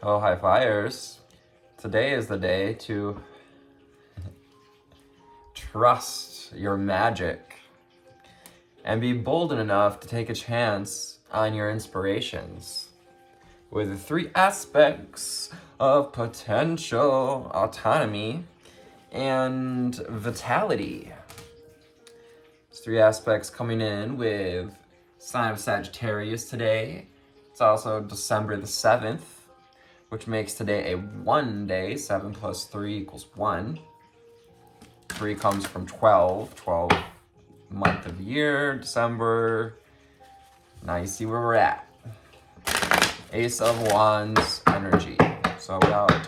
Hello, high flyers. Today is the day to trust your magic and be bold enough to take a chance on your inspirations with the 3 aspects of potential, autonomy, and vitality. There's 3 aspects coming in with sign of Sagittarius today. It's also December the 7th, which makes today a 1 day. 7 plus 3 equals 1. 3 comes from 12 month of year, December. Now you see where we're at. Ace of Wands energy. So without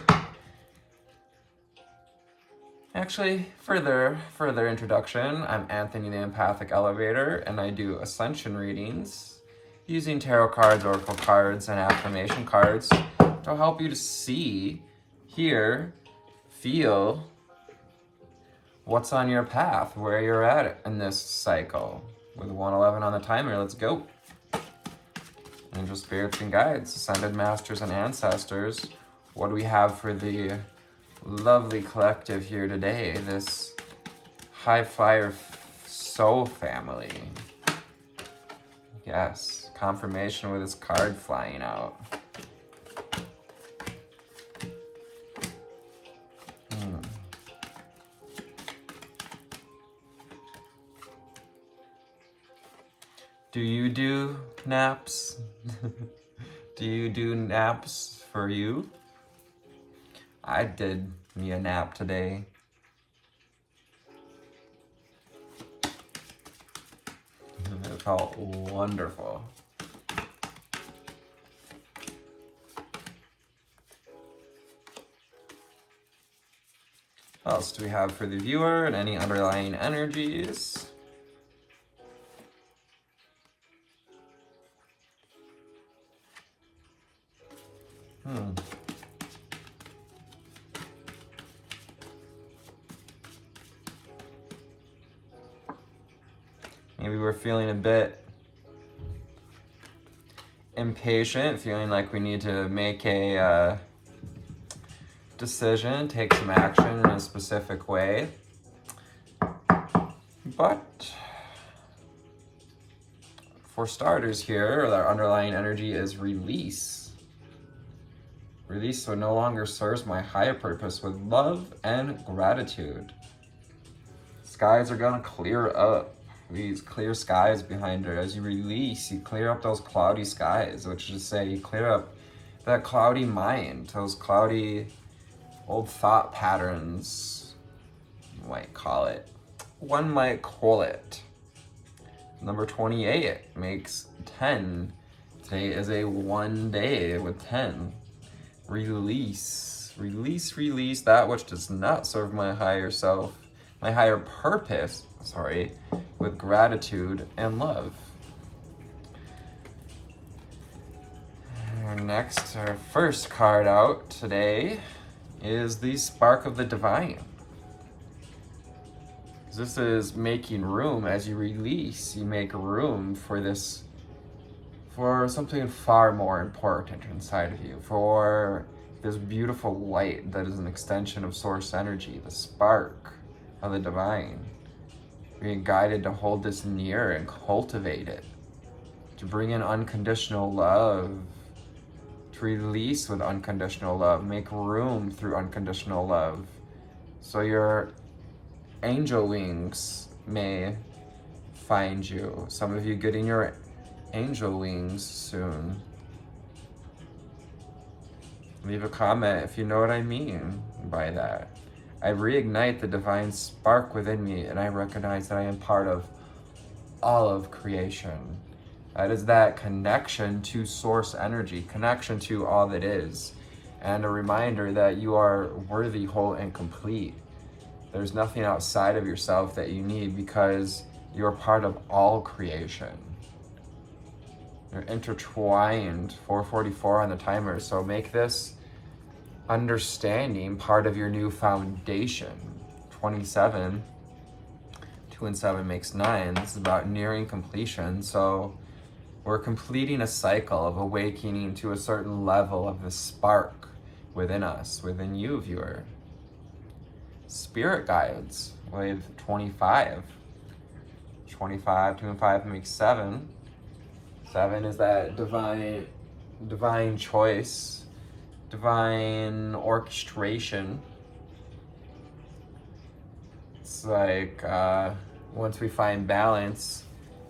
actually further introduction, I'm Anthony the Empathic Elevator, and I do ascension readings using tarot cards, oracle cards, and affirmation cards to help you to see, hear, feel what's on your path, where you're at in this cycle. With 111 on the timer, let's go. Angel spirits and guides, ascended masters and ancestors, what do we have for the lovely collective here today, this high flyer soul family? Yes, confirmation with this card flying out. Do you do naps? Do you do naps for you? I did me a nap today. It felt wonderful. What else do we have for the viewer and any underlying energies? Maybe we're feeling a bit impatient, feeling like we need to make a decision, take some action in a specific way. But for starters here, our underlying energy is release. Release so it no longer serves my higher purpose with love and gratitude. Skies are gonna clear up. These clear skies behind her. As you release, you clear up those cloudy skies, which is to say you clear up that cloudy mind, those cloudy old thought patterns, you might call it. One might call it. Number 28 makes 10. Today is a 1 day with 10. Release that which does not serve my higher self, my higher purpose, with gratitude and love. Our first card out today is the Spark of the Divine. This is making room. As you release, you make room for this, for something far more important inside of you, for this beautiful light that is an extension of source energy, the spark of the divine. Being guided to hold this near and cultivate it, to bring in unconditional love, to release with unconditional love, make room through unconditional love, so your angel wings may find you. Some of you getting your angel wings soon. Leave a comment if you know what I mean by that. I reignite the divine spark within me, and I recognize that I am part of all of creation. That is that connection to source energy, connection to all that is, and a reminder that you are worthy, whole, and complete. There's nothing outside of yourself that you need, because you're part of all creation. You're intertwined, 444 on the timer, so make this understanding part of your new foundation. 27, 2 and 7 makes 9. This is about nearing completion, so We're completing a cycle of awakening to a certain level of the spark within us, within you, viewer. Spirit guides, wave 25. 25 and 5 makes 7. 7 is that divine choice, divine orchestration. It's like once we find balance,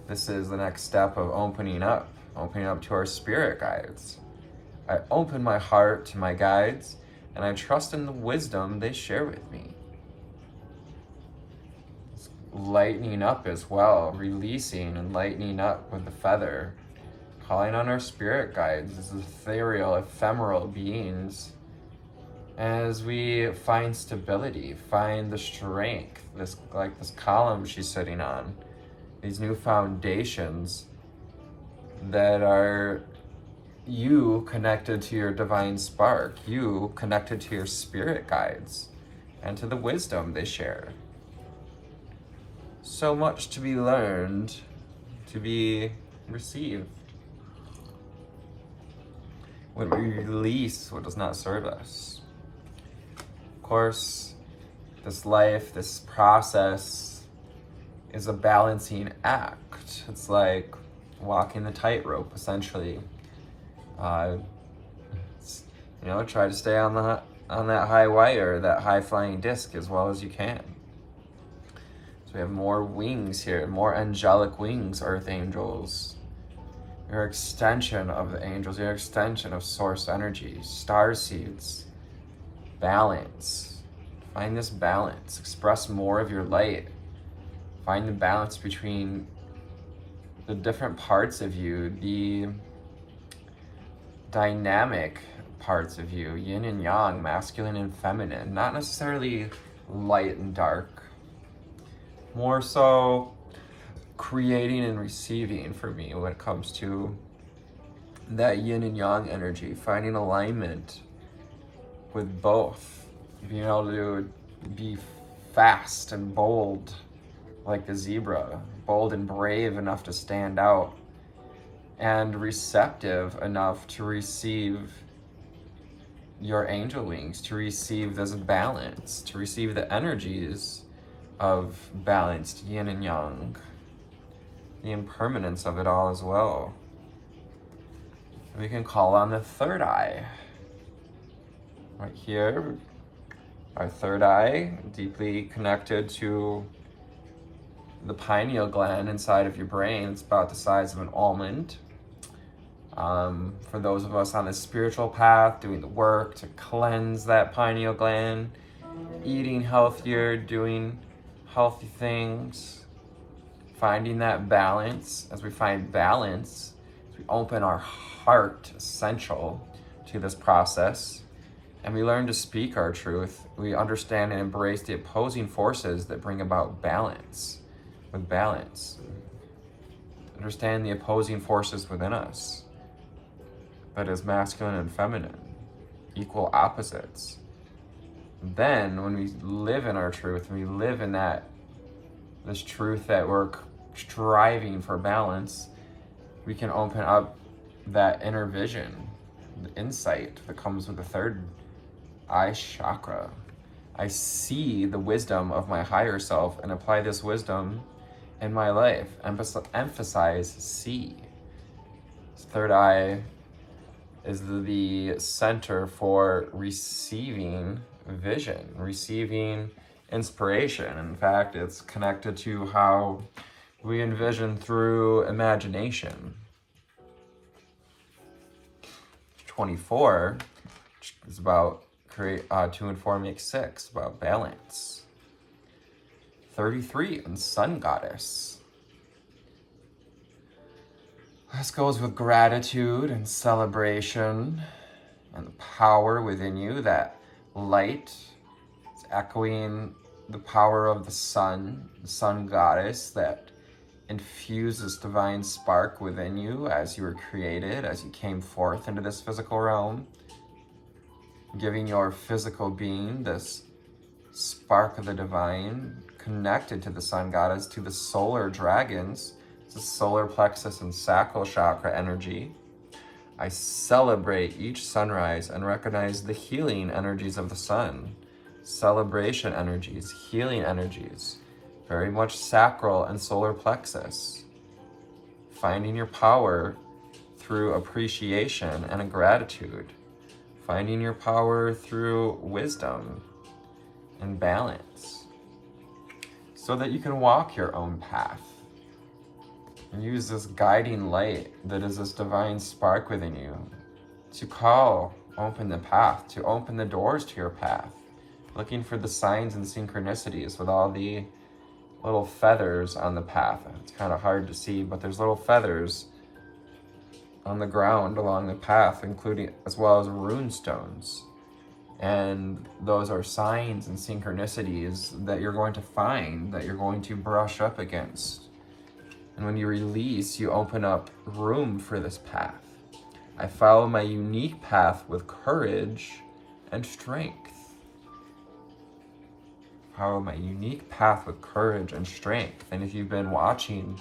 this is the next step of opening up to our spirit guides. I open my heart to my guides, and I trust in the wisdom they share with me. It's lightening up as well, releasing and lightening up with the feather, calling on our spirit guides as ethereal, ephemeral beings, as we find stability, find the strength, this column she's sitting on, these new foundations that are you connected to your divine spark, you connected to your spirit guides, and to the wisdom they share. So much to be learned, to be received. When we release what does not serve us. Of course, this life, this process is a balancing act. It's like walking the tightrope, essentially. Try to stay on that high wire, that high flying disc as well as you can. So we have more wings here, more angelic wings, earth angels. Your extension of the angels, your extension of source energy, starseeds, balance. Find this balance, express more of your light. Find the balance between the different parts of you, the dynamic parts of you, yin and yang, masculine and feminine, not necessarily light and dark. More so creating and receiving for me when it comes to that yin and yang energy, finding alignment with both, being able to be fast and bold like the zebra, bold and brave enough to stand out, and receptive enough to receive your angel wings, to receive this balance, to receive the energies of balanced yin and yang, the impermanence of it all as well. We can call on the third eye. Right here, our third eye, deeply connected to the pineal gland inside of your brain. It's about the size of an almond. For those of us on the spiritual path, doing the work to cleanse that pineal gland, eating healthier, doing healthy things, finding that balance. As we find balance, as we open our heart, essential to this process, and we learn to speak our truth, we understand and embrace the opposing forces that bring about balance. With balance, understand the opposing forces within us. That is masculine and feminine, equal opposites. Then when we live in our truth, and we live in this truth that we're striving for balance, we can open up that inner vision, the insight that comes with the third eye chakra. I see the wisdom of my higher self and apply this wisdom in my life. Emphasize see. This third eye is the center for receiving vision, receiving inspiration. In fact, it's connected to how we envision through imagination. 24 is about 2 and 4 make 6, about balance. 33 and sun goddess. This goes with gratitude and celebration and the power within you. That light is echoing the power of the sun goddess that infuses divine spark within you as you were created, as you came forth into this physical realm, giving your physical being this spark of the divine, connected to the sun goddess, to the solar dragons. This is solar plexus and sacral chakra energy. I celebrate each sunrise and recognize the healing energies of the sun. Celebration energies, healing energies, very much sacral and solar plexus. Finding your power through appreciation and a gratitude. Finding your power through wisdom and balance, so that you can walk your own path. And use this guiding light that is this divine spark within you to open the path, to open the doors to your path. Looking for the signs and synchronicities with all the little feathers on the path. It's kind of hard to see, but there's little feathers on the ground along the path, including as well as rune stones. And those are signs and synchronicities that you're going to find, that you're going to brush up against. And when you release, you open up room for this path. I follow my unique path with courage and strength. Follow my unique path with courage and strength. And if you've been watching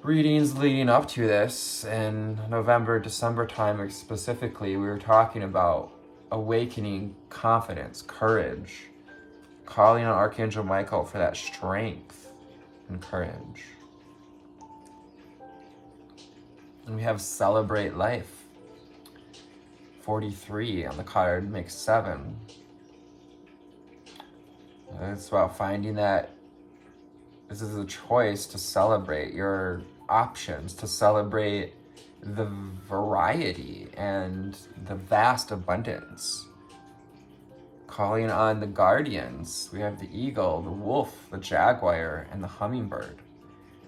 readings leading up to this, in November, December time specifically, we were talking about awakening confidence, courage, calling on Archangel Michael for that strength and courage. And we have celebrate life. 43 on the card makes 7. It's about finding that this is a choice to celebrate your options, to celebrate the variety and the vast abundance. Calling on the guardians, we have the eagle, the wolf, the jaguar, and the hummingbird.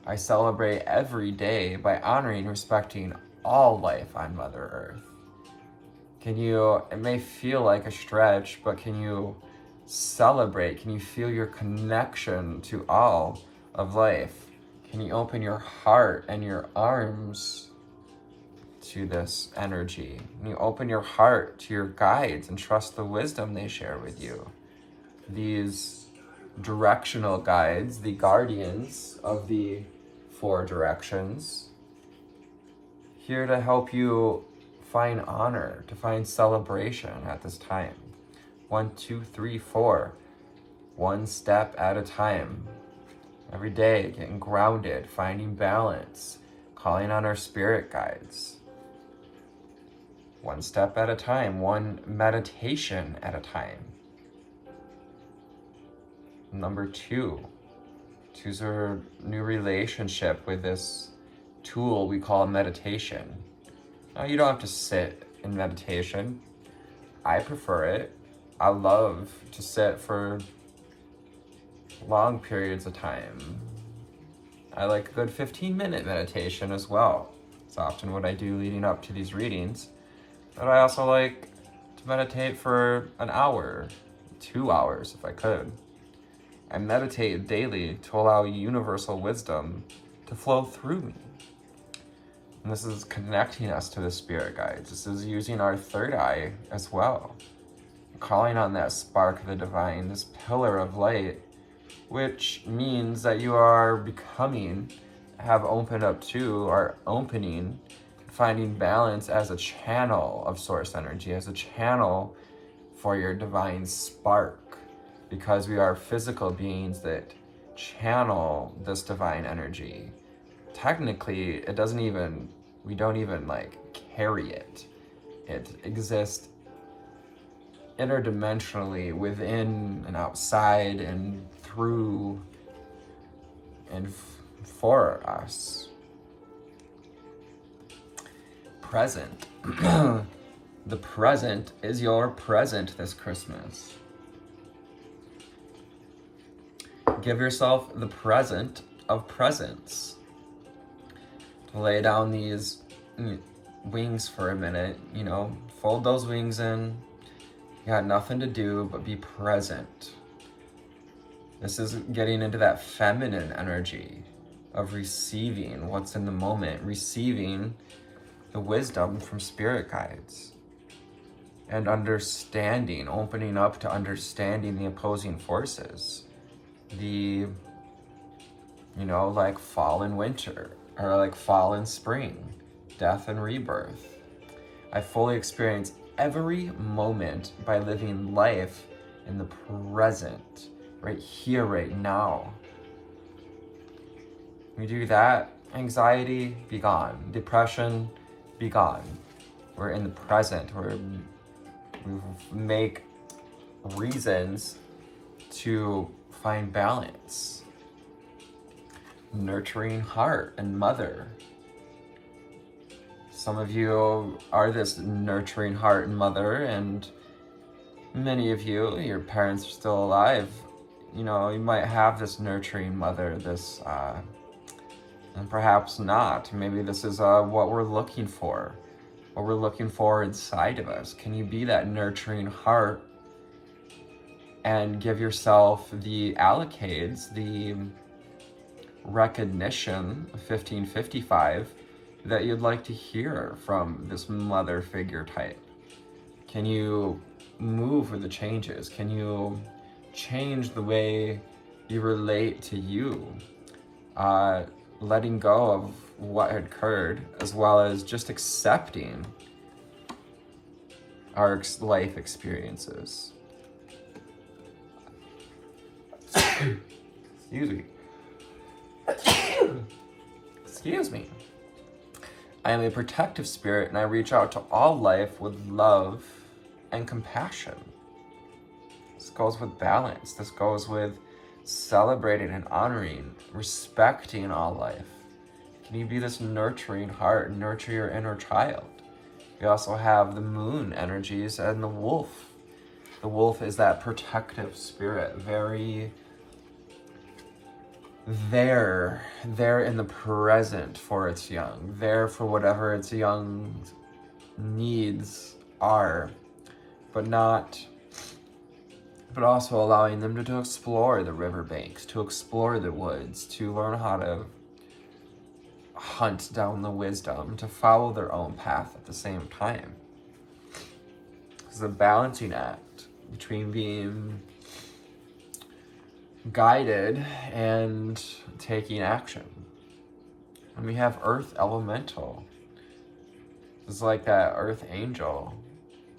I celebrate every day by honoring and respecting all life on Mother Earth. It may feel like a stretch, but can you celebrate? Can you feel your connection to all of life? Can you open your heart and your arms to this energy? Can you open your heart to your guides and trust the wisdom they share with you? These directional guides, the guardians of the 4 directions, here to help you find honor, to find celebration at this time. 1, 2, 3, 4. One step at a time. Every day, getting grounded, finding balance, calling on our spirit guides. One step at a time, one meditation at a time. Number 2. Choose a new relationship with this tool we call meditation. Now, you don't have to sit in meditation. I prefer it. I love to sit for long periods of time. I like a good 15-minute meditation as well. It's often what I do leading up to these readings. But I also like to meditate for an hour, 2 hours if I could. I meditate daily to allow universal wisdom to flow through me. And this is connecting us to the spirit guides. This is using our third eye as well. Calling on that spark of the divine, this pillar of light, which means that you are opening, finding balance as a channel of source energy, as a channel for your divine spark. Because we are physical beings that channel this divine energy. Technically, we don't even carry it. It exists interdimensionally within and outside and through and for us. Present. The present is your present this Christmas. Give yourself the present of presents. To lay down these wings for a minute, fold those wings in. You got nothing to do but be present. This is getting into that feminine energy of receiving what's in the moment, receiving the wisdom from spirit guides, and understanding, opening up to understanding the opposing forces, the like fall and winter, or like fall and spring, death and rebirth. I fully experience every moment by living life in the present, right here, right now. We do that, anxiety, be gone. Depression, be gone. We're in the present. We make reasons to find balance. Nurturing heart and mother. Some of you are this nurturing heart and mother, and many of you, your parents are still alive. You might have this nurturing mother, this, and perhaps not. Maybe this is what we're looking for. What we're looking for inside of us. Can you be that nurturing heart and give yourself the allocades, the recognition of 1555 that you'd like to hear from this mother figure type? Can you move with the changes? Can you change the way you relate to you? Letting go of what had occurred, as well as just accepting our life experiences. Excuse me. Excuse me. I am a protective spirit, and I reach out to all life with love and compassion. This goes with balance. This goes with celebrating and honoring, respecting all life. Can you be this nurturing heart and nurture your inner child? We also have the moon energies and the wolf. The wolf is that protective spirit, very there in the present for its young, there for whatever its young needs are, but also allowing them to explore the riverbanks, to explore the woods, to learn how to hunt down the wisdom, to follow their own path at the same time. It's a balancing act between being guided and taking action. And we have Earth Elemental. It's like that Earth Angel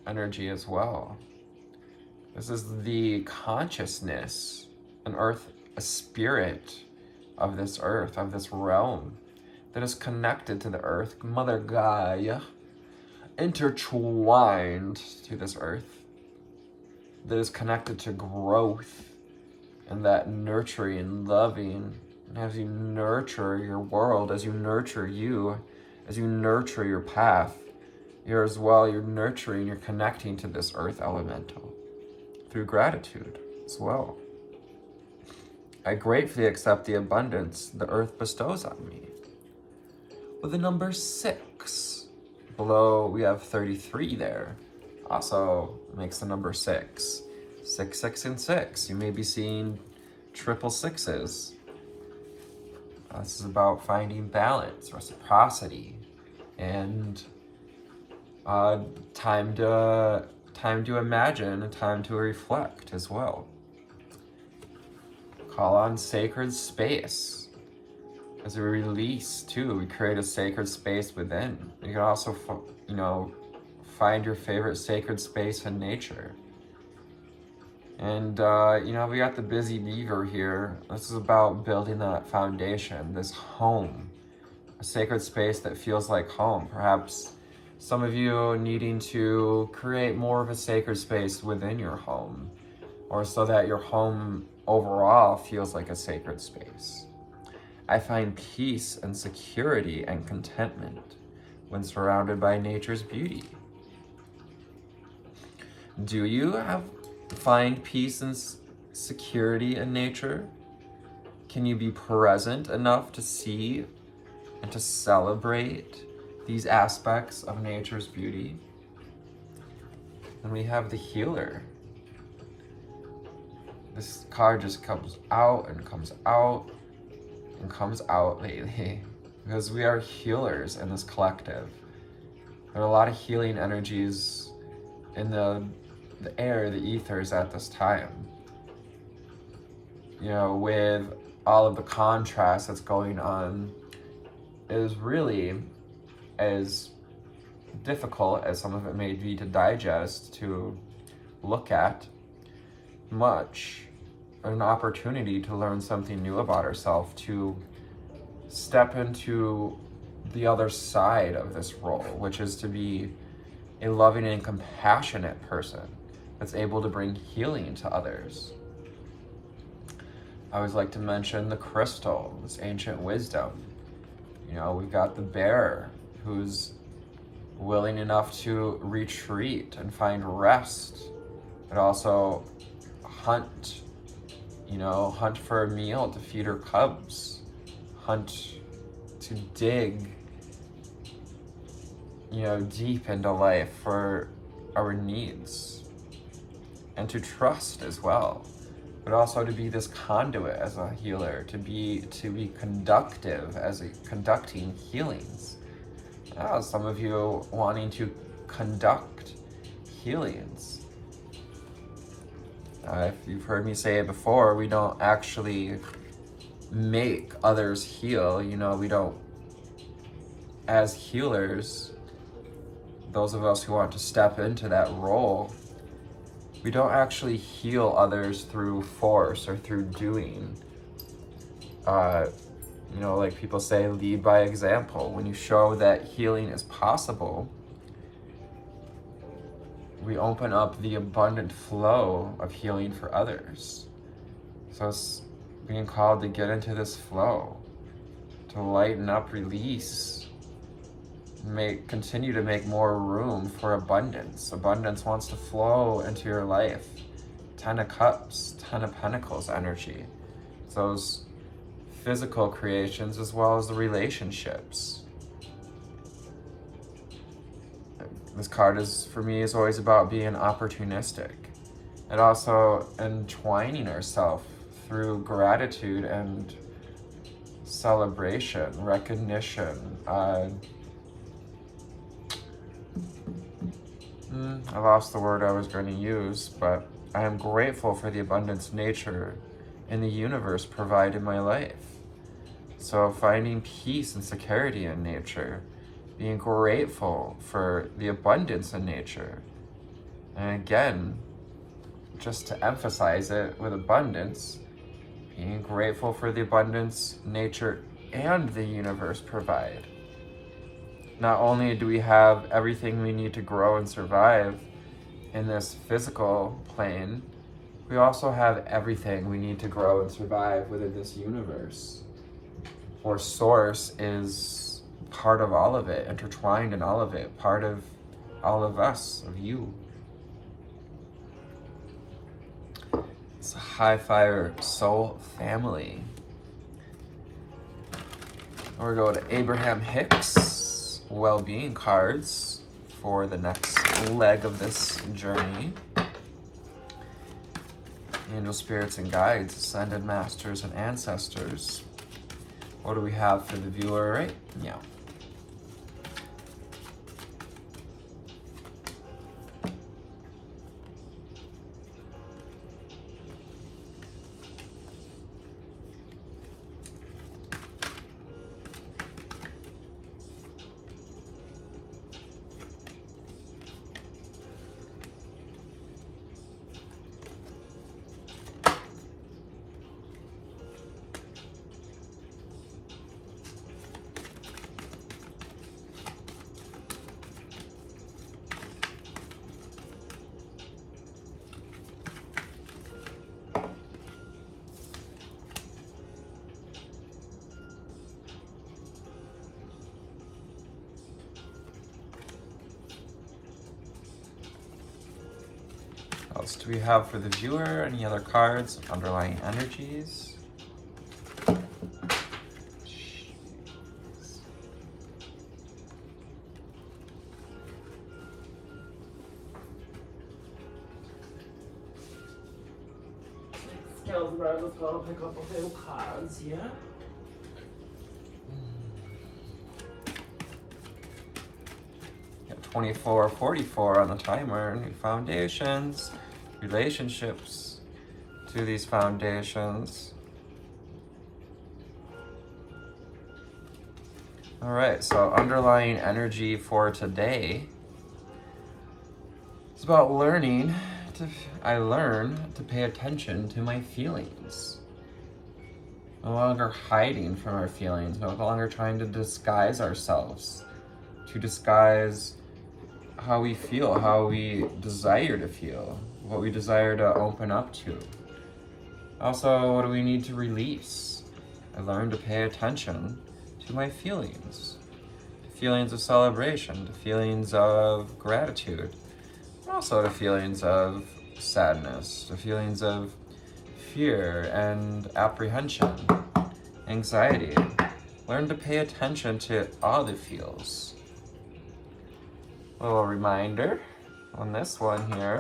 energy as well. This is the consciousness, a spirit of this earth, of this realm, that is connected to the earth, Mother Gaia, intertwined to this earth, that is connected to growth, and that nurturing, loving, and as you nurture your world, as you nurture you, as you nurture your path, you're nurturing, you're connecting to this earth elemental through gratitude as well. I gratefully accept the abundance the earth bestows on me. With the number 6, below we have 33 there, also makes the number 6. 6, 6, and 6. You may be seeing triple sixes. This is about finding balance, reciprocity, and time to imagine and time to reflect as well. Call on sacred space. As we release too, we create a sacred space within. You can also, find your favorite sacred space in nature. And, we got the busy beaver here. This is about building that foundation, this home, a sacred space that feels like home. Perhaps some of you needing to create more of a sacred space within your home, or so that your home overall feels like a sacred space. I find peace and security and contentment when surrounded by nature's beauty. Do you find peace and security in nature? Can you be present enough to see and to celebrate these aspects of nature's beauty? And we have the healer. This card just comes out and comes out and comes out lately, because we are healers in this collective. There are a lot of healing energies in the air, the ethers at this time. With all of the contrast that's going on is really as difficult as some of it may be to digest, to look at, much an opportunity to learn something new about ourselves, to step into the other side of this role, which is to be a loving and compassionate person that's able to bring healing to others. I always like to mention the crystal, this ancient wisdom. You know, we've got the bear who's willing enough to retreat and find rest, but also hunt, hunt for a meal to feed her cubs, hunt to dig, deep into life for our needs, and to trust as well, but also to be this conduit as a healer, to be conductive as conducting healings. Some of you wanting to conduct healings. If you've heard me say it before, we don't actually make others heal. We don't, as healers, those of us who want to step into that role, we don't actually heal others through force or through doing. Like people say, lead by example. When you show that healing is possible, we open up the abundant flow of healing for others. So it's being called to get into this flow, to lighten up, release, continue to make more room for abundance. Abundance wants to flow into your life. 10 of Cups, 10 of Pentacles energy. It's those physical creations as well as the relationships. This card for me is always about being opportunistic and also entwining ourselves through gratitude and celebration, recognition. I lost the word I was going to use, but I am grateful for the abundance nature and the universe provide in my life. So finding peace and security in nature, being grateful for the abundance in nature. And again, just to emphasize it with abundance, being grateful for the abundance nature and the universe provide. Not only do we have everything we need to grow and survive in this physical plane, we also have everything we need to grow and survive within this universe. For Source is part of all of it, intertwined in all of it, part of all of us, of you. It's a high fire soul family. We're going to Abraham Hicks well-being cards for the next leg of this journey. Angel spirits and guides, ascended masters and ancestors. What do we have for the viewer right now? What else do we have for the viewer? Any other cards, underlying energies? Scales around as well, pick up a few cards here. Got 24:44 on the timer. New foundations, relationships to these foundations. All right, so underlying energy for today is about I learn to pay attention to my feelings. No longer hiding from our feelings, no longer trying to disguise ourselves, to disguise how we feel, how we desire to feel, what we desire to open up to. Also, what do we need to release? I learned to pay attention to my feelings. Feelings of celebration, to feelings of gratitude, also to feelings of sadness, to feelings of fear and apprehension, anxiety. Learn to pay attention to all the feels. A little reminder on this one here.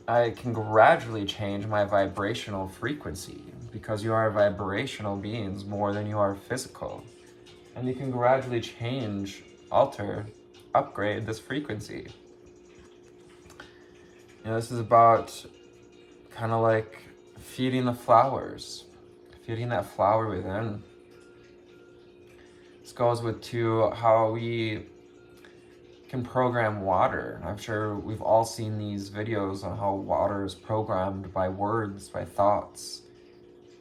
I can gradually change my vibrational frequency because you are vibrational beings more than you are physical. And you can gradually change, alter, upgrade this frequency. This is about kind of like feeding the flowers, feeding that flower within. This goes to how we can program water. I'm sure we've all seen these videos on how water is programmed by words, by thoughts,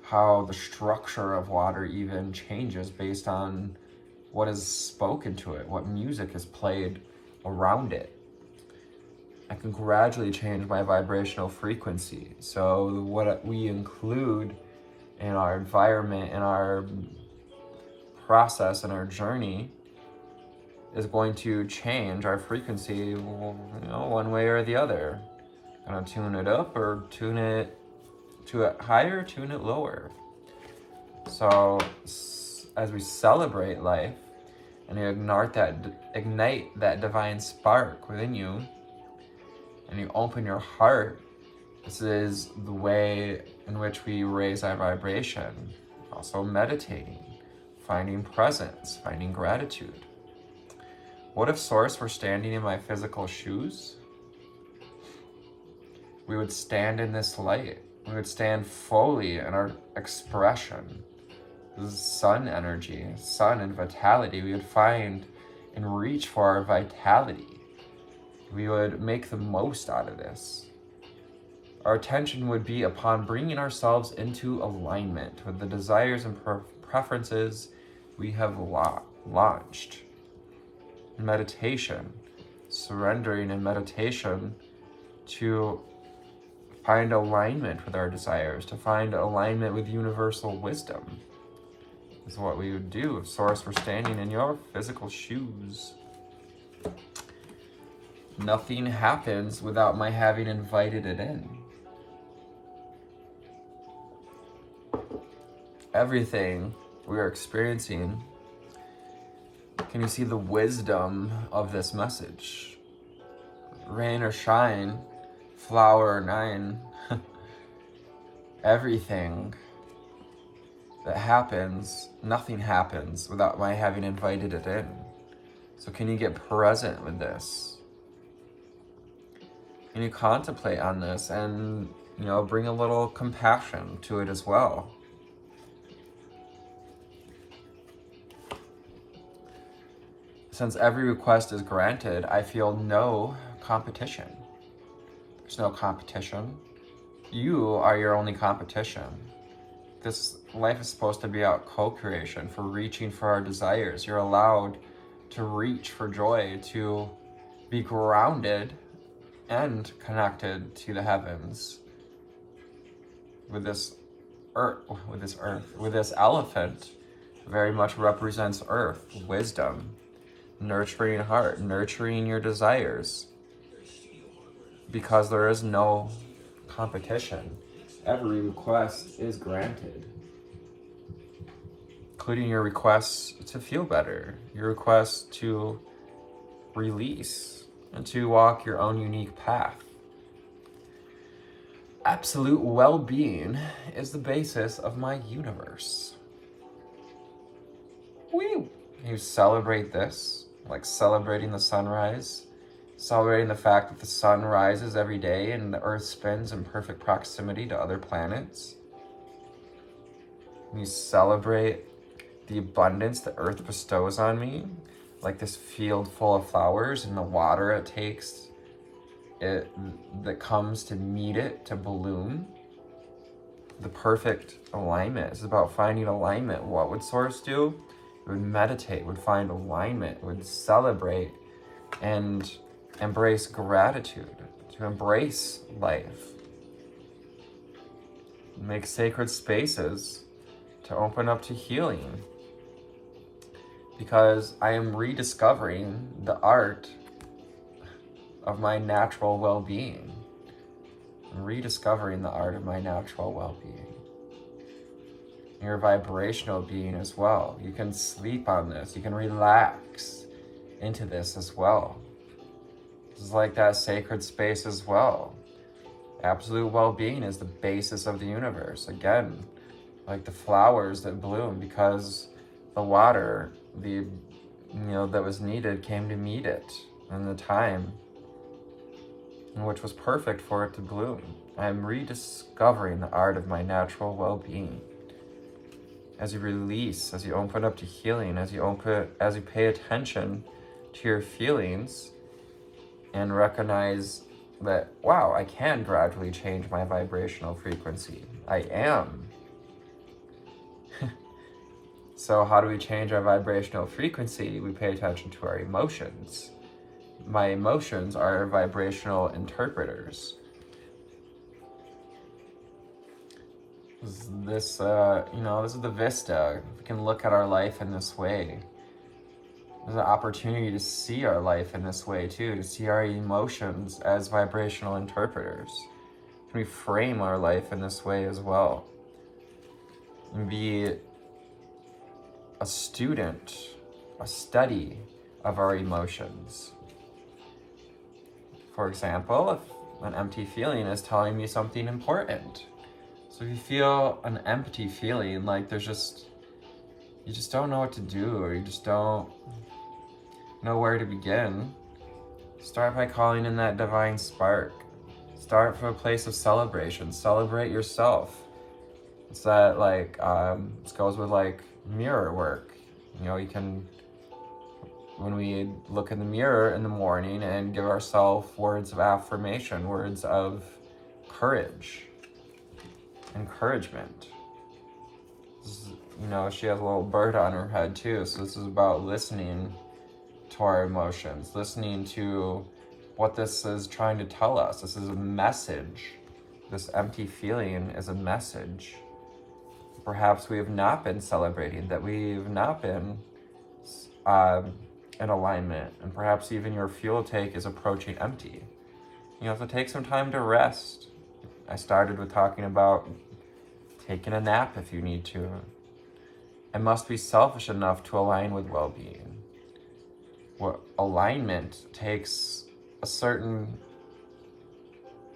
how the structure of water even changes based on what is spoken to it, what music is played around it. I can gradually change my vibrational frequency. So what we include in our environment, in our process, in our journey, is going to change our frequency, one way or the other. Gonna tune it up or tune it higher, tune it lower. So as we celebrate life and you ignite that divine spark within you, and you open your heart, this is the way in which we raise our vibration. Also meditating, finding presence, finding gratitude. What if Source were standing in my physical shoes? We would stand in this light. We would stand fully in our expression. This is sun energy, sun and vitality. We would find and reach for our vitality. We would make the most out of this. Our attention would be upon bringing ourselves into alignment with the desires and preferences we have launched. Meditation, surrendering in meditation to find alignment with our desires, to find alignment with universal wisdom. This is what we would do if Source were standing in your physical shoes. Nothing happens without my having invited it in. Everything we are experiencing, can you see the wisdom of this message? Rain or shine, flower or nine, everything that happens, nothing happens without my having invited it in. So can you get present with this? Can you contemplate on this and, bring a little compassion to it as well? Since every request is granted, I feel no competition. There's no competition. You are your only competition. This life is supposed to be about co-creation, for reaching for our desires. You're allowed to reach for joy, to be grounded and connected to the heavens. With this elephant, very much represents earth, wisdom, nurturing heart, nurturing your desires. Because there is no competition. Every request is granted. Including your requests to feel better, your requests to release, and to walk your own unique path. Absolute well-being is the basis of my universe. Woo! You celebrate this, like celebrating the sunrise, celebrating the fact that the sun rises every day and the earth spins in perfect proximity to other planets. You celebrate the abundance the earth bestows on me, like this field full of flowers, and the water it takes that comes to meet it to bloom. The perfect alignment. It's about finding alignment. What would Source do? It would meditate, would find alignment, would celebrate and embrace gratitude, to embrace life. Make sacred spaces to open up to healing. Because I am rediscovering the art of my natural well-being. I'm rediscovering the art of my natural well-being. Your vibrational being as well. You can sleep on this. You can relax into this as well. This is like that sacred space as well. Absolute well-being is the basis of the universe. Again, like the flowers that bloom because the water, that was needed came to meet it in the time which was perfect for it to bloom. I'm rediscovering the art of my natural well-being. As you release, as you open up to healing, as you pay attention to your feelings and recognize that, wow, I can gradually change my vibrational frequency. I am. So how do we change our vibrational frequency? We pay attention to our emotions. My emotions are vibrational interpreters. This is the vista. We can look at our life in this way. There's an opportunity to see our life in this way too, to see our emotions as vibrational interpreters. Can we frame our life in this way as well? And be a student, a study of our emotions. For example, if an empty feeling is telling me something important. So if you feel an empty feeling, like you just don't know what to do, or you just don't know where to begin, start by calling in that divine spark. Start from a place of celebration. Celebrate yourself. It's that this goes with mirror work. You can, when we look in the mirror in the morning and give ourselves words of affirmation, words of courage, encouragement. She has a little bird on her head too, so this is about listening to our emotions, listening to what this is trying to tell us. This is a message. This empty feeling is a message. Perhaps we have not been celebrating, that we've not been in alignment, and perhaps even your fuel tank is approaching empty. So take some time to rest. I started with talking about taking a nap if you need to. I must be selfish enough to align with well-being. Alignment takes a certain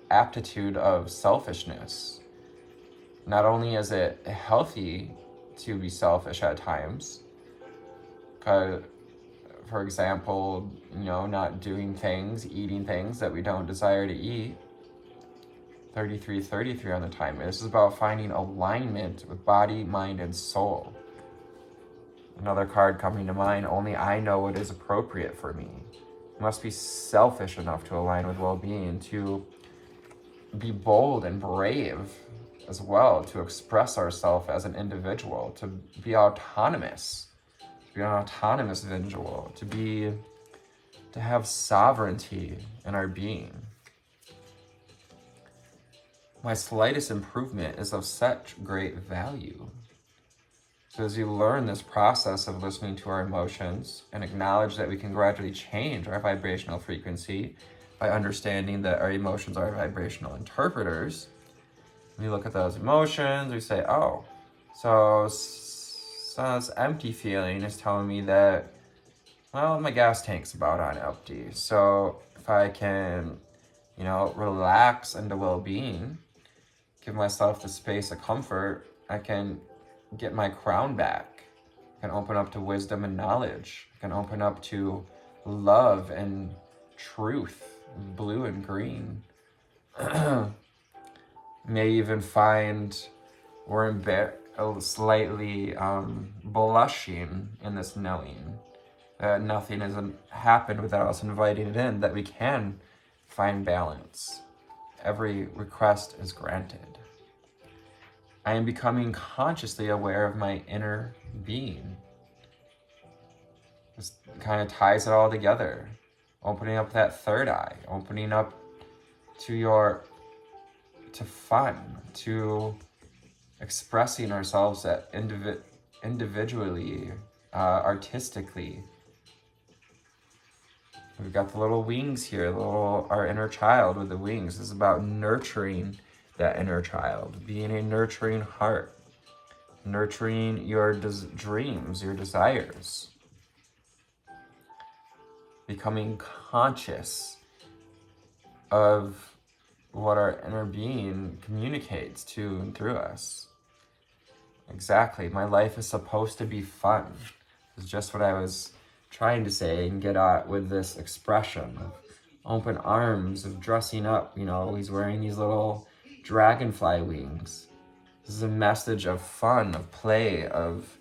aptitude of selfishness. Not only is it healthy to be selfish at times, for example, not doing things, eating things that we don't desire to eat. 33 on the timer. This is about finding alignment with body, mind, and soul. Another card coming to mind, only I know what is appropriate for me. We must be selfish enough to align with well-being, to be bold and brave as well, to express ourselves as an individual, to be autonomous, to be an autonomous individual, to have sovereignty in our being. My slightest improvement is of such great value. So as you learn this process of listening to our emotions and acknowledge that we can gradually change our vibrational frequency by understanding that our emotions are vibrational interpreters, we look at those emotions, we say, oh, so this empty feeling is telling me that, well, my gas tank's about on empty. So if I can, relax into well-being, give myself the space of comfort, I can get my crown back. I can open up to wisdom and knowledge. I can open up to love and truth, blue and green. May even find we're slightly blushing in this knowing that nothing has happened without us inviting it in, that we can find balance. Every request is granted. I am becoming consciously aware of my inner being. This kind of ties it all together. Opening up that third eye, opening up to fun, to expressing ourselves individually, artistically. We've got the little wings here, our inner child with the wings. This is about nurturing that inner child, being a nurturing heart, nurturing your dreams, your desires, becoming conscious of what our inner being communicates to and through us. Exactly, my life is supposed to be fun. It's just what I was trying to say and get at with this expression of open arms, of dressing up. He's wearing these little dragonfly wings. This is a message of fun, of play, of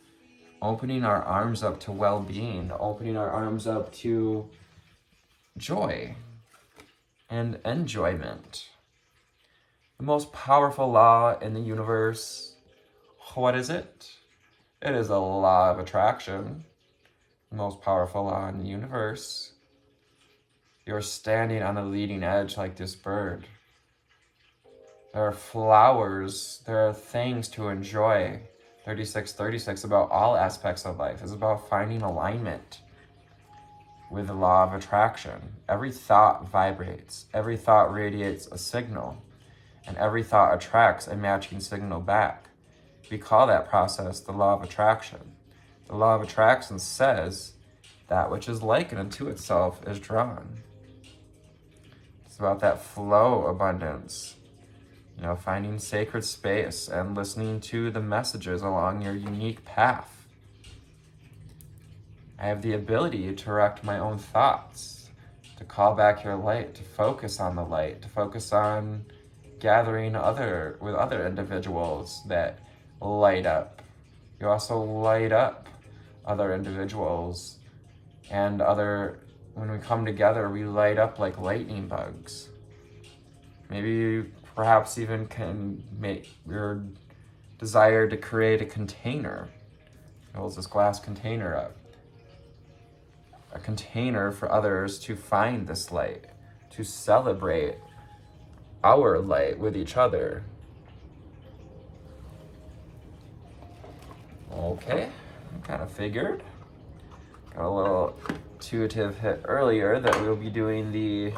opening our arms up to well-being, opening our arms up to joy and enjoyment. The most powerful law in the universe, what is it? It is a law of attraction. The most powerful law in the universe. You're standing on the leading edge like this bird. There are flowers, there are things to enjoy. 3636 about all aspects of life. It's about finding alignment with the law of attraction. Every thought vibrates. Every thought radiates a signal. And every thought attracts a matching signal back. We call that process the law of attraction. The law of attraction says that which is likened unto itself is drawn. It's about that flow abundance. Finding sacred space and listening to the messages along your unique path. I have the ability to direct my own thoughts, to call back your light, to focus on the light, to focus on gathering with other individuals that light up. You also light up other individuals, and when we come together, we light up like lightning bugs. Maybe you perhaps even can make your desire to create a container. Holds this glass container up. A container for others to find this light, to celebrate our light with each other. Okay, I kind of figured. Got a little intuitive hit earlier that we'll be doing the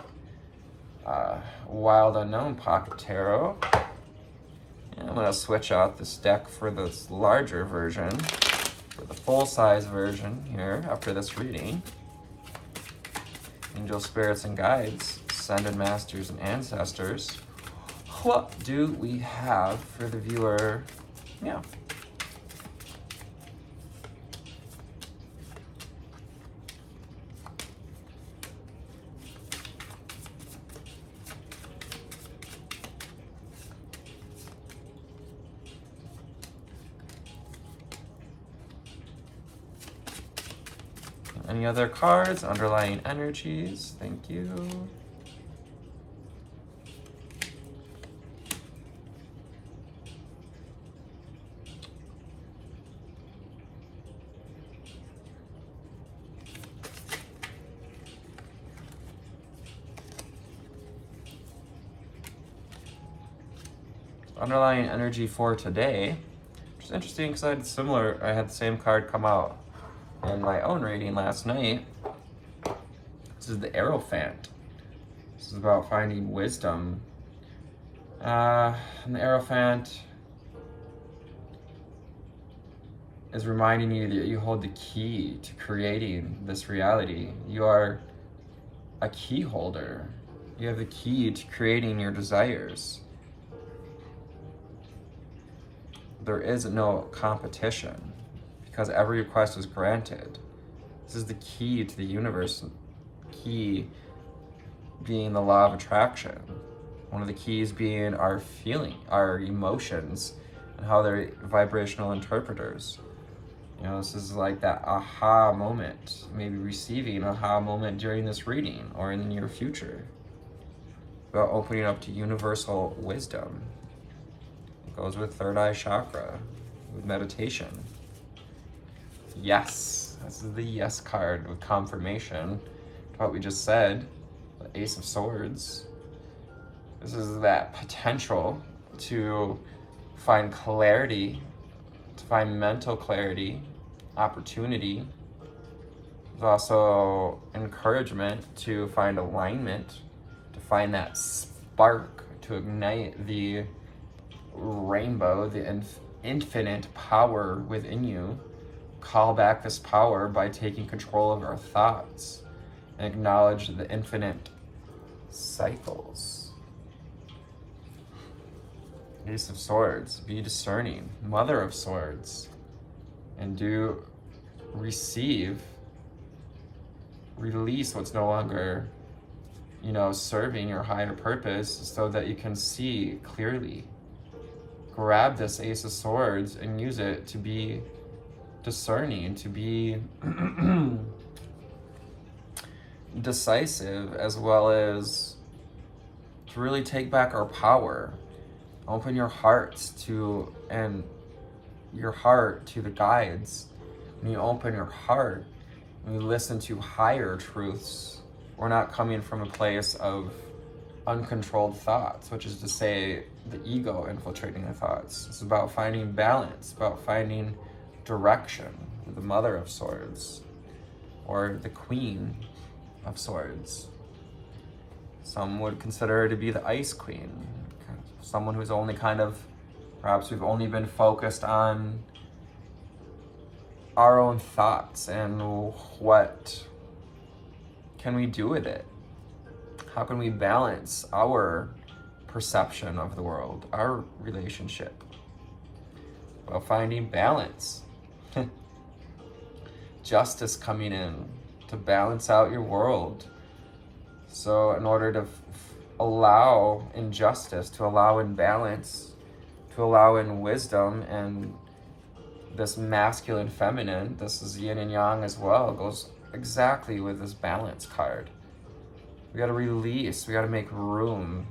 Wild Unknown Pocket Tarot. And I'm going to switch out this deck for this larger version, for the full-size version here after this reading. Angel spirits and guides, ascended masters and ancestors. What do we have for the viewer? Yeah. Any other cards? Underlying energies. Thank you. Underlying energy for today, which is interesting because I had the same card come out in my own reading last night. This is the Hierophant. This is about finding wisdom. And the Hierophant is reminding you that you hold the key to creating this reality. You are a key holder. You have the key to creating your desires. There is no competition because every request is granted. This is the key to the universe. Key being the law of attraction. One of the keys being our emotions and how they're vibrational interpreters. You know, this is like that aha moment, maybe receiving an aha moment during this reading or in the near future. About opening up to universal wisdom. It goes with third eye chakra, with meditation. Yes, this is the yes card with confirmation to what we just said, the Ace of Swords. This is that potential to find clarity, to find mental clarity, opportunity. There's also encouragement to find alignment, to find that spark, to ignite the rainbow, the infinite power within you. Call back this power by taking control of our thoughts and acknowledge the infinite cycles. Ace of Swords, be discerning. Mother of Swords, and do receive, release what's no longer, serving your higher purpose so that you can see clearly. Grab this Ace of Swords and use it to be discerning, to be decisive, as well as to really take back our power. Open your hearts to the guides. When you open your heart, when you listen to higher truths, we're not coming from a place of uncontrolled thoughts, which is to say the ego infiltrating the thoughts. It's about finding balance, about finding direction. The Mother of Swords, or the Queen of Swords. Some would consider her to be the Ice Queen, someone who's only perhaps we've only been focused on our own thoughts and what can we do with it? How can we balance our perception of the world, our relationship? Well, finding balance. Justice coming in to balance out your world. So in order to allow in justice, to allow in balance, to allow in wisdom, and this masculine, feminine, this is yin and yang as well, goes exactly with this balance card. We got to release, we got to make room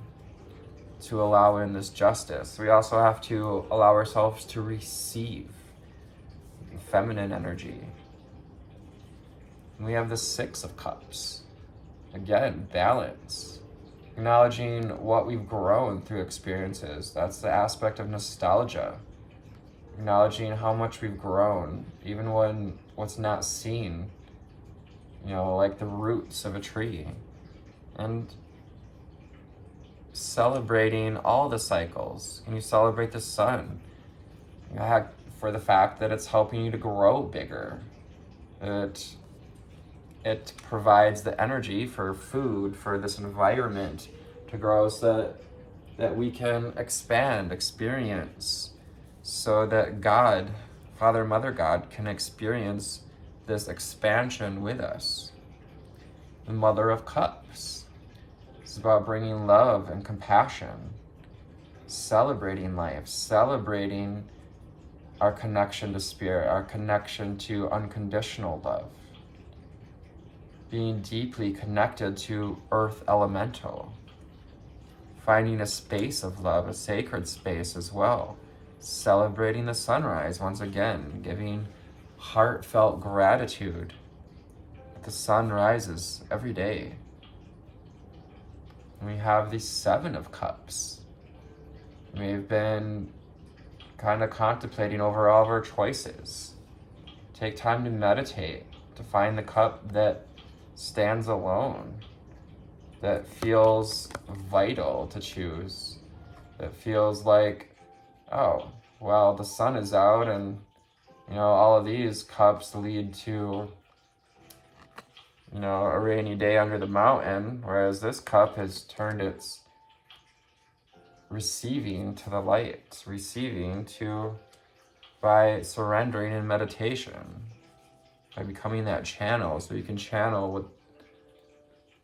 to allow in this justice. We also have to allow ourselves to receive feminine energy. And we have the Six of Cups. Again, balance. Acknowledging what we've grown through experiences. That's the aspect of nostalgia. Acknowledging how much we've grown, even when what's not seen, like the roots of a tree. And celebrating all the cycles. And you celebrate the sun for the fact that it's helping you to grow bigger. It provides the energy for food, for this environment to grow, so that we can expand, experience, so that God, Father, Mother God, can experience this expansion with us. The Mother of Cups. It's about bringing love and compassion, celebrating life, celebrating our connection to spirit, our connection to unconditional love. Being deeply connected to Earth Elemental. Finding a space of love, a sacred space as well. Celebrating the sunrise once again, giving heartfelt gratitude that the sun rises every day. And we have the Seven of Cups. We've been kind of contemplating over all of our choices. Take time to meditate, to find the cup that stands alone, that feels vital to choose, that feels like, oh, well, the sun is out, and all of these cups lead to a rainy day under the mountain, whereas this cup has turned its receiving to the light, by surrendering in meditation, by becoming that channel, so you can channel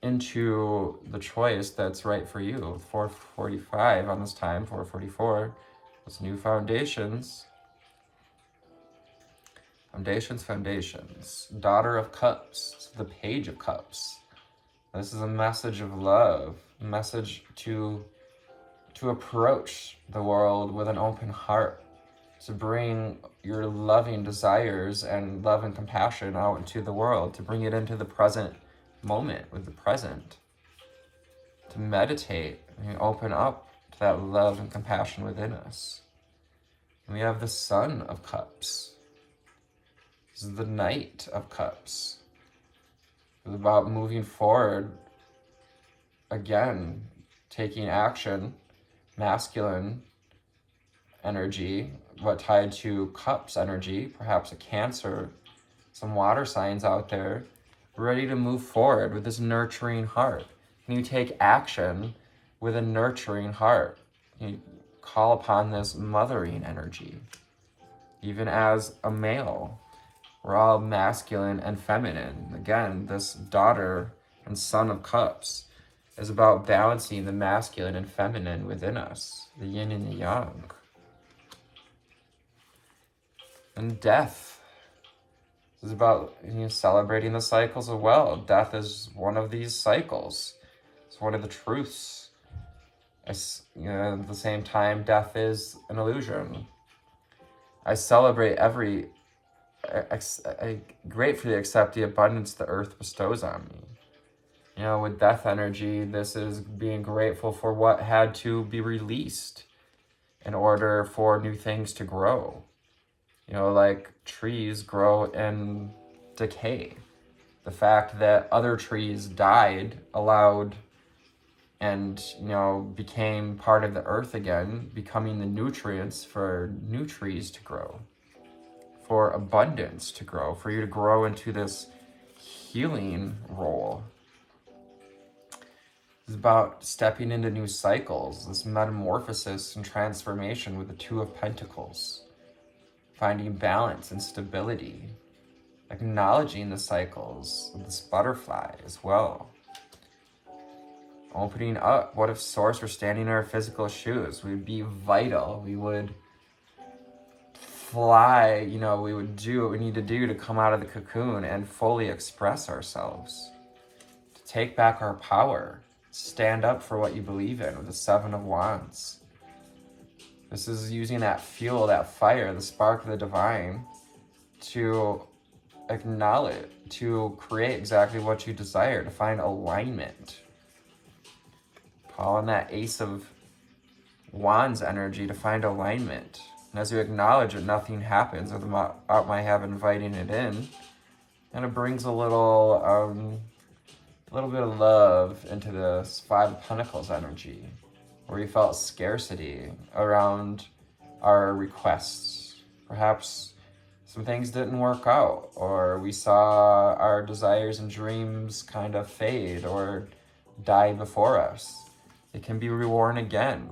into the choice that's right for you. 4:45 on this time, 4:44, Those new foundations. Foundations. Daughter of Cups, the Page of Cups. This is a message of love, a message to approach the world with an open heart, to bring your loving desires and love and compassion out into the world, to bring it into the present moment with the present, to meditate and open up to that love and compassion within us. And we have the Son of Cups. This is the Knight of Cups. It's about moving forward, again, taking action, masculine energy, but tied to Cups energy, perhaps a Cancer, some water signs out there, ready to move forward with this nurturing heart. Can you take action with a nurturing heart? You call upon this mothering energy. Even as a male, we're all masculine and feminine. Again, this Daughter and Son of Cups is about balancing the masculine and feminine within us, the yin and the yang. And death is about celebrating the cycles as well. Death is one of these cycles. It's one of the truths. At the same time, death is an illusion. I celebrate I gratefully accept the abundance the earth bestows on me. With death energy, this is being grateful for what had to be released in order for new things to grow. Like trees grow in decay. The fact that other trees died allowed and, became part of the earth again, becoming the nutrients for new trees to grow, for abundance to grow, for you to grow into this healing role. It's about stepping into new cycles, this metamorphosis and transformation with the Two of Pentacles. Finding balance and stability, acknowledging the cycles of this butterfly as well. Opening up. What if Source were standing in our physical shoes? We'd be vital. We would fly, we would do what we need to do to come out of the cocoon and fully express ourselves. To take back our power. Stand up for what you believe in with the Seven of Wands. This is using that fuel, that fire, the spark of the divine to acknowledge, to create exactly what you desire, to find alignment. Call on that Ace of Wands energy to find alignment. And as you acknowledge it, nothing happens without my have inviting it in. And it brings a little bit of love into this Five of Pentacles energy, where we felt scarcity around our requests. Perhaps some things didn't work out, or we saw our desires and dreams kind of fade or die before us. It can be reborn again.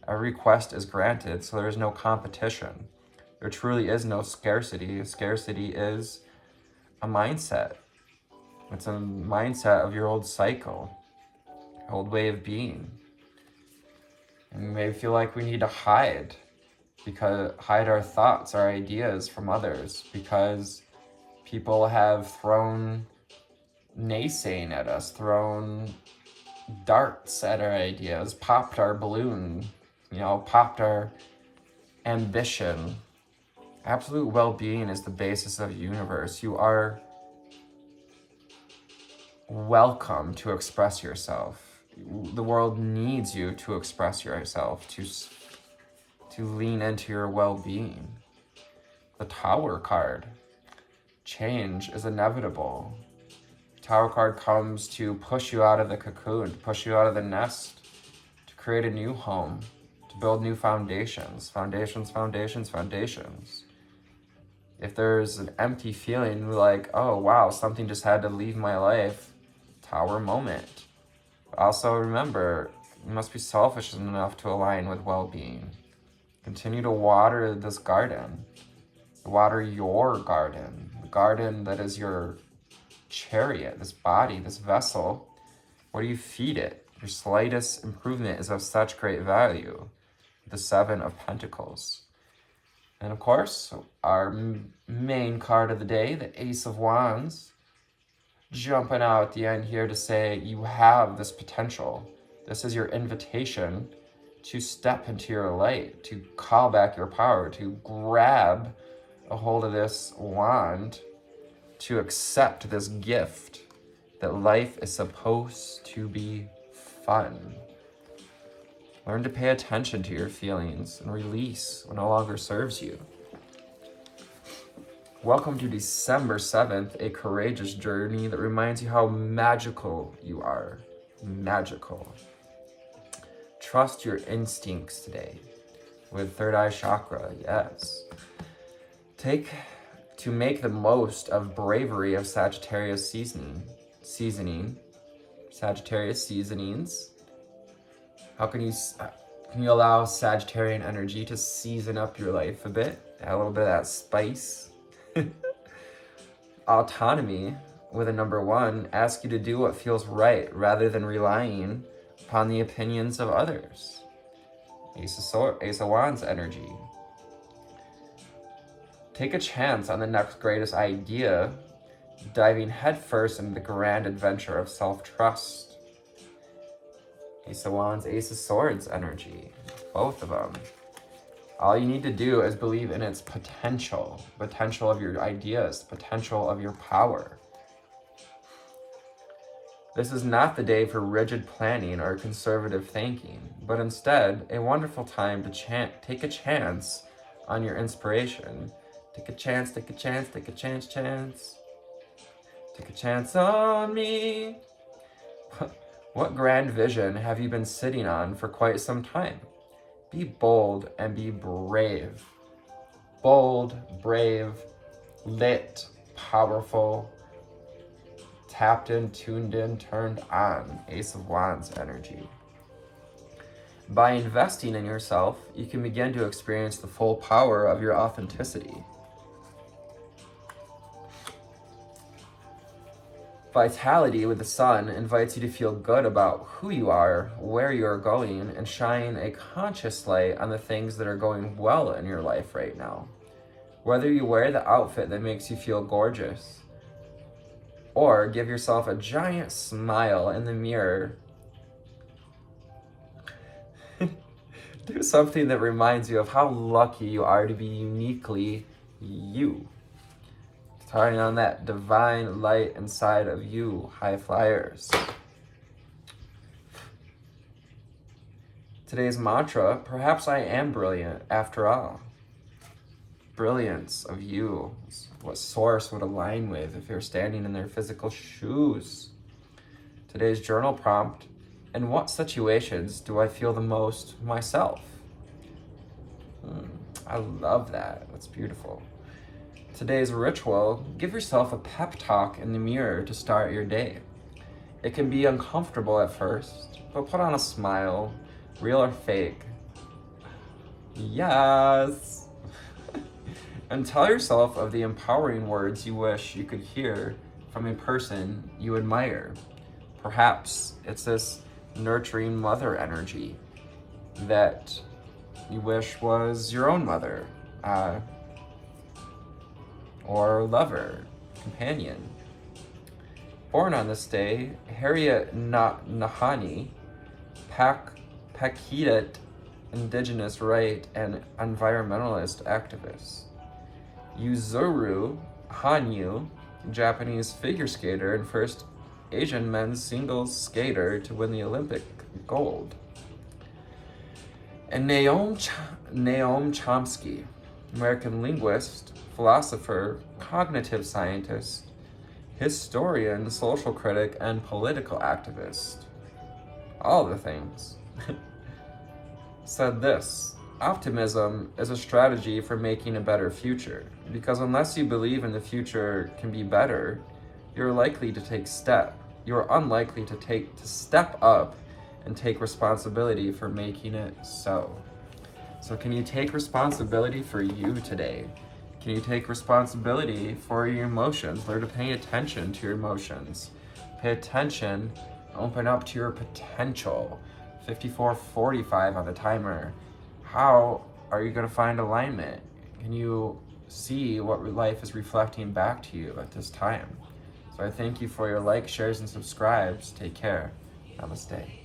A request is granted, so there is no competition. There truly is no scarcity. Scarcity is a mindset. It's a mindset of your old cycle, your old way of being. And we may feel like we need to hide our thoughts, our ideas from others, because people have thrown naysaying at us, thrown darts at our ideas, popped our balloon, popped our ambition. Absolute well-being is the basis of the universe. You are welcome to express yourself. The world needs you to express yourself, to lean into your well-being. The Tower card. Change is inevitable. Tower card comes to push you out of the cocoon, to push you out of the nest, to create a new home, to build new foundations. Foundations. If there's an empty feeling like, oh wow, something just had to leave my life, Tower moment. Also remember, you must be selfish enough to align with well-being. Continue to water this garden. Water your garden. The garden that is your chariot, this body, this vessel. What do you feed it? Your slightest improvement is of such great value. the Seven of Pentacles. And of course, our main card of the day, the Ace of Wands, jumping out at the end here to say you have this potential. This is your invitation to step into your light, to call back your power, to grab a hold of this wand, to accept this gift that life is supposed to be fun. Learn to pay attention to your feelings and release what no longer serves you. Welcome to December 7th, a courageous journey that reminds you how magical you are. Magical. Trust your instincts today with third eye chakra, yes. To make the most of bravery of Sagittarius Sagittarius seasonings. How can you allow Sagittarian energy to season up your life a bit? Add a little bit of that spice. Autonomy with a number 1 asks you to do what feels right rather than relying upon the opinions of others. Ace of Wands energy. Take a chance on the next greatest idea, diving headfirst into the grand adventure of self-trust. Ace of Wands, Ace of Swords energy, both of them. All you need to do is believe in its potential of your ideas, potential of your power. This is not the day for rigid planning or conservative thinking, but instead a wonderful time to take a chance on your inspiration. Take a chance, take a chance, take a chance. Take a chance on me. What grand vision have you been sitting on for quite some time? Be bold and be brave. Bold, brave, lit, powerful, tapped in, tuned in, turned on. Ace of Wands energy. By investing in yourself, you can begin to experience the full power of your authenticity. Vitality with the Sun invites you to feel good about who you are, where you are going, and shine a conscious light on the things that are going well in your life right now. Whether you wear the outfit that makes you feel gorgeous, or give yourself a giant smile in the mirror, do something that reminds you of how lucky you are to be uniquely you. Turning on that divine light inside of you, high flyers. Today's mantra, perhaps I am brilliant after all. Brilliance of you is what source would align with if you're standing in their physical shoes. Today's journal prompt, in what situations do I feel the most myself? I love that. That's beautiful. Today's ritual, give yourself a pep talk in the mirror to start your day. It can be uncomfortable at first, but put on a smile, real or fake. Yes! And tell yourself of the empowering words you wish you could hear from a person you admire. Perhaps it's this nurturing mother energy that you wish was your own mother. Or lover, companion. Born on this day, Harriet Nahani, Pakitat indigenous right and environmentalist activist. Yuzuru Hanyu, Japanese figure skater and first Asian men's singles skater to win the Olympic gold. And Noam Chomsky, American linguist, philosopher, cognitive scientist, historian, social critic, and political activist. All the things. Said this, optimism is a strategy for making a better future, because unless you believe in the future can be better, you're unlikely to step up and take responsibility for making it so. So can you take responsibility for you today? Can you take responsibility for your emotions? Learn to pay attention to your emotions. Pay attention, open up to your potential. 54:45 on the timer. how are you going to find alignment? Can you see what life is reflecting back to you at this time? So I thank you for your likes, shares, and subscribes. Take care. Namaste.